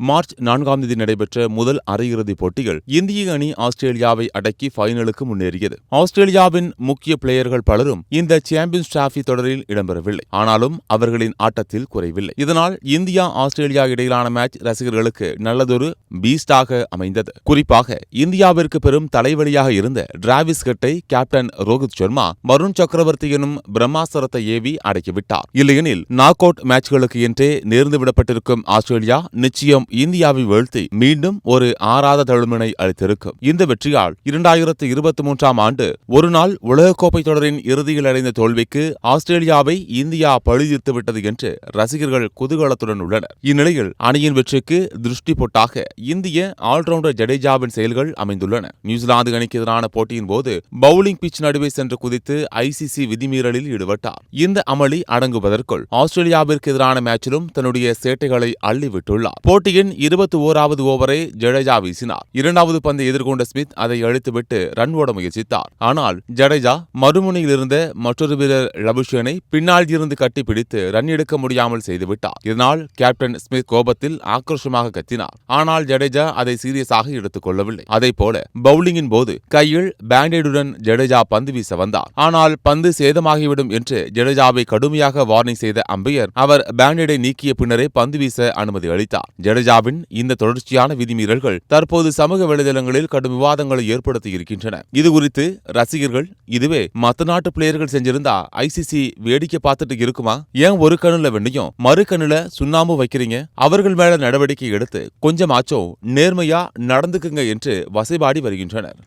March 4ஆம் தேதி நடைபெற்ற முதல் அரையிறுதிப் போட்டியில் இந்திய அணி ஆஸ்திரேலியாவை அடக்கி ஃபைனலுக்கு முன்னேறியது. ஆஸ்திரேலியாவின் முக்கிய பிளேயர்கள் பலரும் இந்த சாம்பியன்ஸ் டிராபி தொடரில் இடம்பெறவில்லை. ஆனாலும் அவர்களின் ஆட்டத்தில் குறைவில்லை. இதனால் இந்தியா ஆஸ்திரேலியா இடையிலான மேட்ச் ரசிகர்களுக்கு நல்லதொரு பீஸ்டாக அமைந்தது. குறிப்பாக இந்தியாவிற்கு பெரும் தலைவலியாக இருந்த டிராவிஸ் ஹெட்டை கேப்டன் ரோஹித் சர்மா வருண் சக்கரவர்த்தி எனும் பிரம்மாஸ்திரத்தை ஏவி அடக்கிவிட்டார். இல்லையெனில் நாக் அவுட் மேட்ச்களுக்கு என்றே நேர்ந்துவிடப்பட்டிருக்கும் ஆஸ்திரேலியா நிச்சயம் இந்தியாவை வீழ்த்தி மீண்டும் ஒரு ஆறாத தழும்பினை அளித்திருக்கும். இந்த வெற்றியால் 2023ஆம் ஆண்டு ஒருநாள் உலகக்கோப்பை தொடரின் இறுதியில் அடைந்த தோல்விக்கு ஆஸ்திரேலியாவை இந்தியா பழிதீர்த்துவிட்டது என்று ரசிகர்கள் குதூகலத்துடன் உள்ளனர். இந்நிலையில் அணியின் வெற்றிக்கு திருஷ்டி பொட்டாக இந்திய ஆல்ரவுண்டர் ஜடேஜாவின் செயல்கள் அமைந்துள்ளன. நியூசிலாந்து அணிக்கு எதிரான போட்டியின் போது பவுலிங் பிட்ச் நடுவே சென்று குதித்து ஐசிசி விதிமீறலில் ஈடுபட்டார். இந்த அமளி அடங்குவதற்குள் ஆஸ்திரேலியாவிற்கு எதிரான மேட்சிலும் தன்னுடைய சேட்டைகளை அள்ளிவிட்டுள்ளார். போட்டியின் 21வது ஓவரை ஜடேஜா வீசினார். இரண்டாவது பந்தை எதிர்கொண்ட ஸ்மித் அதை அழித்துவிட்டு ரன் ஓட முயற்சித்தார். ஆனால் ஜடேஜா மறுமுனையில் இருந்த மற்றொரு வீரர் லபுஷேனை பின்னால் இருந்து கட்டிப்பிடித்து ரன் எடுக்க முடியாமல் செய்துவிட்டார். இதனால் கேப்டன் ஸ்மித் கோபத்தில் ஆக்ரோஷமாக கத்தினார். ஆனால் ஜடேஜா அதை சீரியஸாக எடுத்துக் கொள்ளவில்லை. அதேபோல பவுலிங்கின் போது கையில் பேண்டேடுடன் ஜடேஜா பந்து வீச வந்தார். ஆனால் பந்து சேதமாகிவிடும் என்று ஜடேஜாவை கடுமையாக வார்னிங் செய்த அம்பையர் அவர் பேண்டேடை நீக்கிய பின்னரே பந்து வீச அனுமதி அளித்தார். ஜடேஜாவின் இந்த தொடர்ச்சியான விதிமீறல்கள் தற்போது சமூக வலைதளங்களில் கடும் விவாதங்களை ஏற்படுத்தி இருக்கின்றன. இதுகுறித்து ரசிகர்கள் இதுவே மத்த நாட்டு பிளேயர்கள் செஞ்சிருந்தா ஐசிசி வேடிக்கை பார்த்துட்டு இருக்குமா? ஏன் ஒரு கண்ணுல வெண்ணையும் மறு கண்ணுல சுண்ணாம்பு வைக்கிறீங்க? அவர்கள் மேல நடவடிக்கை எடுத்து கொஞ்சமாச்சும் நேர்மையா நடந்துக்குங்க என்று வசைபாடி வருகின்றனர்.